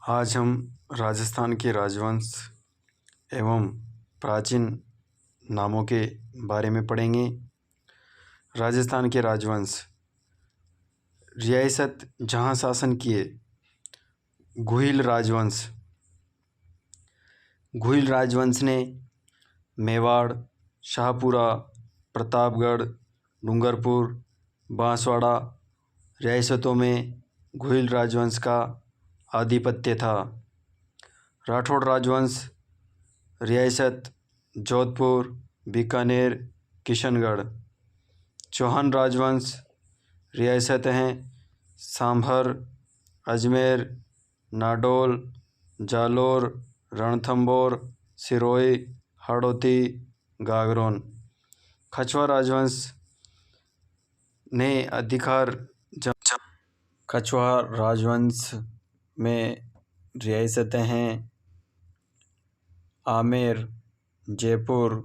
आज हम राजस्थान के राजवंश एवं प्राचीन नामों के बारे में पढ़ेंगे। राजस्थान के राजवंश। रियासत जहाँ शासन किए। गुहिल राजवंश। गुहिल राजवंश ने मेवाड़, शाहपुरा, प्रतापगढ़, डूंगरपुर, बांसवाड़ा रियासतों में गुहिल राजवंश का आधिपत्य था। राठौड़ राजवंश। रियासत जोधपुर, बीकानेर, किशनगढ़। चौहान राजवंश। रियासत हैं सांभर, अजमेर, नाडोल, जालोर, रणथंभौर, सिरोही, हाड़ौती, गागरोन। कछवार राजवंश ने अधिकार। कछवार राजवंश में रियासतें हैं आमेर, जयपुर,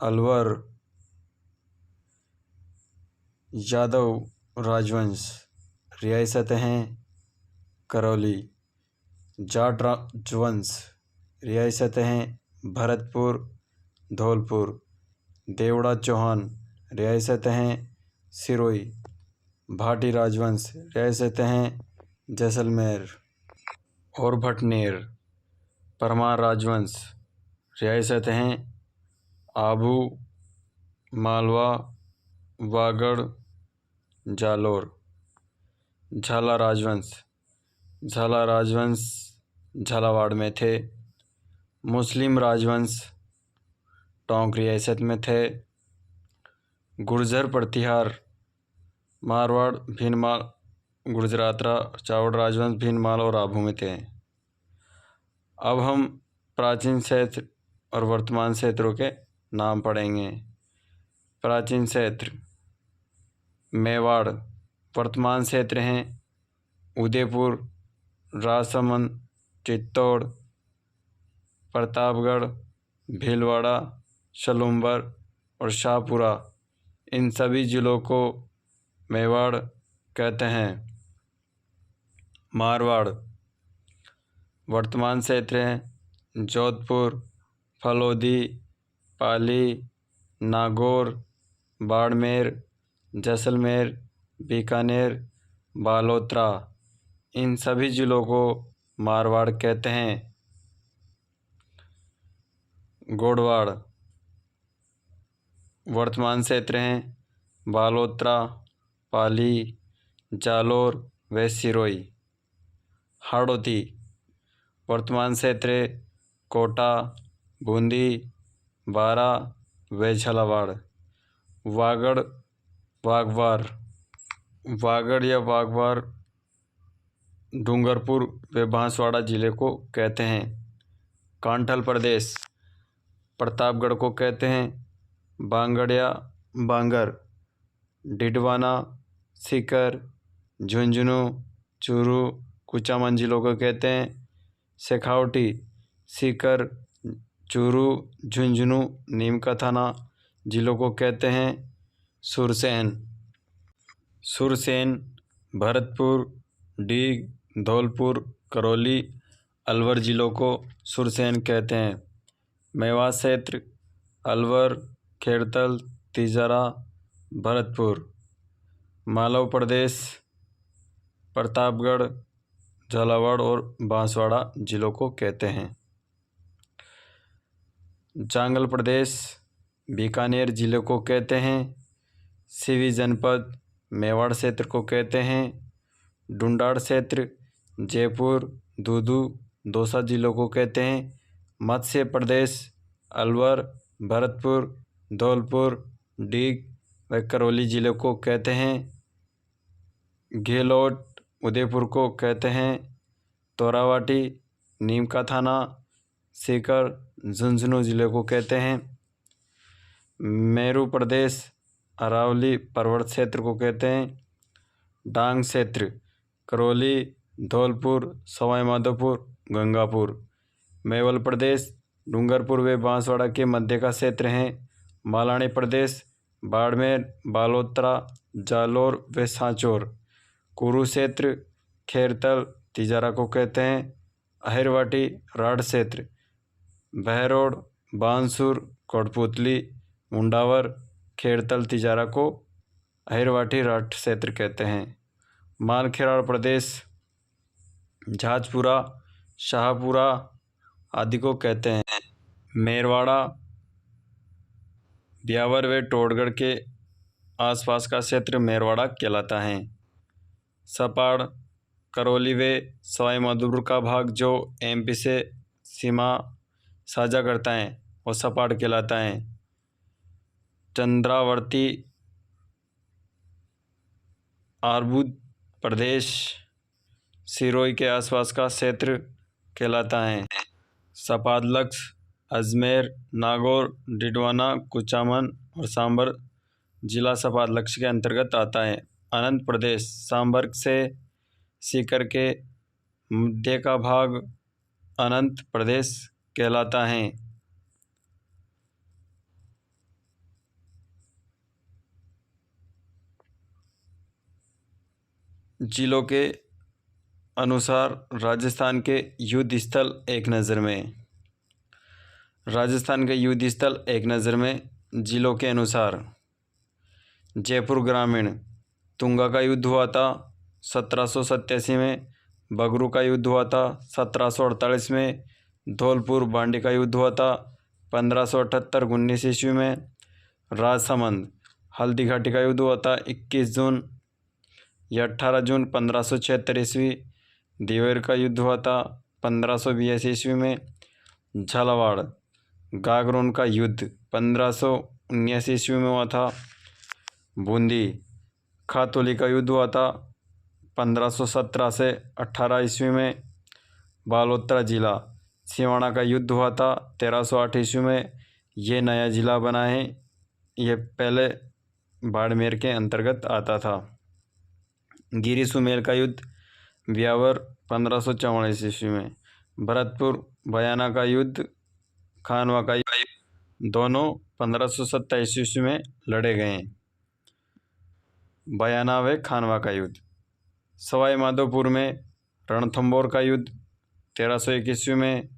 अलवर। यादव राजवंश। रियासतें हैं करौली। जाट राजवंश। रियासतें हैं भरतपुर, धौलपुर। देवड़ा चौहान। रियासतें हैं सिरोही। भाटी राजवंश। रियासतें हैं जैसलमेर और भटनेर। परमार राजवंश। रियासतें हैं आबू, मालवा, वागड़, जालोर। झाला राजवंश। झाला राजवंश झालावाड़ में थे। मुस्लिम राजवंश टोंक रियासत में थे। गुर्जर प्रतिहार। मारवाड़, भीनमाल, गुजरातरा, चावड़ राजवंश भीनमाल और आबू में थे। अब हम प्राचीन क्षेत्र और वर्तमान क्षेत्रों के नाम पढ़ेंगे। प्राचीन क्षेत्र। मेवाड़ वर्तमान क्षेत्र हैं उदयपुर, राजसमंद, चित्तौड़, प्रतापगढ़, भीलवाड़ा, सलूम्बर और शाहपुरा। इन सभी जिलों को मेवाड़ कहते हैं। मारवाड़ वर्तमान क्षेत्र हैं जोधपुर, फलोदी, पाली, नागौर, बाड़मेर, जैसलमेर, बीकानेर, बालोतरा। इन सभी जिलों को मारवाड़ कहते हैं। गोडवाड़ वर्तमान क्षेत्र हैं बालोतरा, पाली, जालोर व सिरोही। हाड़ौती वर्तमान क्षेत्र कोटा, बूंदी, बारा व झालावाड़। वागड़ वागवार। वागड़ या वागवार डूंगरपुर व बांसवाड़ा जिले को कहते हैं। कांठल प्रदेश प्रतापगढ़ को कहते हैं। बांगड़िया बांगर। डिडवाना, सीकर, झुंझुनू, चूरू, कुचामन जिलों को कहते हैं। शेखावटी, सीकर, चूरू, झुंझुनू, नीमका थाना जिलों को कहते हैं। सुरसेन। सुरसेन भरतपुर, डीग, धौलपुर, करौली, अलवर जिलों को सुरसेन कहते हैं। मेवात क्षेत्र अलवर, खेड़तल, तिजारा, भरतपुर। मालवा प्रदेश प्रतापगढ़, झालावाड़ और बांसवाड़ा जिलों को कहते हैं। जांगल प्रदेश बीकानेर जिले को कहते हैं। सिवी जनपद मेवाड़ क्षेत्र को कहते हैं। डुंडाड़ क्षेत्र जयपुर, दूदू, दौसा जिलों को कहते हैं। मत्स्य प्रदेश अलवर, भरतपुर, धौलपुर, डीग व करौली जिलों को कहते हैं। घेलोट उदयपुर को कहते हैं। तोरावाटी, नीमका थाना, सीकर, झुंझुनू जिले को कहते हैं। मेरू प्रदेश अरावली पर्वत क्षेत्र को कहते हैं। डांग क्षेत्र करौली, धौलपुर, सवाई माधोपुर, गंगापुर। मेवल प्रदेश डूंगरपुर व बांसवाड़ा के मध्य का क्षेत्र हैं। मालानी प्रदेश बाड़मेर, बालोतरा, जालोर व सांचौर। कुरुक्षेत्र खेरतल, तिजारा को कहते हैं। अहिरवाटी राठ क्षेत्र, बहरोड, बानसूर, कोटपुतली, मुंडावर, खेड़तल, तिजारा को अहिरवाटी राठ क्षेत्र कहते हैं। मालखेराड़ प्रदेश झाजपुरा, शाहपुरा आदि को कहते हैं। मेरवाड़ा ब्यावर व टोडगढ़ के आसपास का क्षेत्र मेरवाड़ा कहलाता है। सपाड़ करौली व सवाई माधोपुर का भाग जो एमपी से सीमा साझा करता है वो सपाड़ कहलाता है। चंद्रावर्ती आर्बुद प्रदेश सिरोही के आसपास का क्षेत्र कहलाता है। सपादलक्स अजमेर, नागौर, डिडवाना, कुचामन और सांबर जिला सपादलक्स के अंतर्गत आता है। अनंत प्रदेश सांबर से सीकर के मध्य का भाग अनंत प्रदेश कहलाता है। जिलों के अनुसार राजस्थान के युद्ध स्थल एक नज़र में। राजस्थान के युद्ध स्थल एक नज़र में जिलों के अनुसार जयपुर ग्रामीण, तुंगा का युद्ध हुआ था 1787 में। बगरू का युद्ध हुआ था 1748 में। धौलपुर बांडी का युद्ध हुआ था 1578-19 ईस्वी में। राजसमंद हल्दी घाटी का युद्ध हुआ था 21 जून या 18 जून 1576 ईस्वी। देवर का युद्ध हुआ था 1582 ईस्वी में। झालावाड़ गागरोन का युद्ध 1579 ईस्वी में हुआ था। बूंदी खातौली का युद्ध हुआ था 1517 से 18 ईस्वी में। बालोतरा जिला सिवाना का युद्ध हुआ था 1308 ईस्वी में। ये नया जिला बना है, ये पहले बाड़मेर के अंतर्गत आता था। गिरी सुमेल का युद्ध ब्यावर 1544 ईस्वी में। भरतपुर बयाना का युद्ध खानवा का युद्ध दोनों 1527 ईस्वी में लड़े गए हैं। बयाना व खानवा का युद्ध। सवाई माधोपुर में रणथंभौर का युद्ध 1301 ईस्वी में।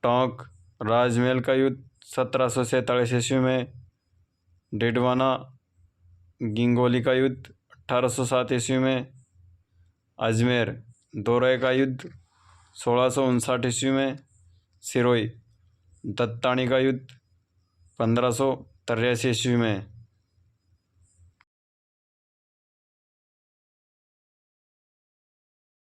टोंक राजमहल का युद्ध 1747 ईस्वी में। डिडवाना गिंगोली का युद्ध 1807 ईस्वी में। अजमेर दोरई का युद्ध 1659 ईस्वी में। सिरोही दत्तानी का युद्ध 1583 ईस्वी में।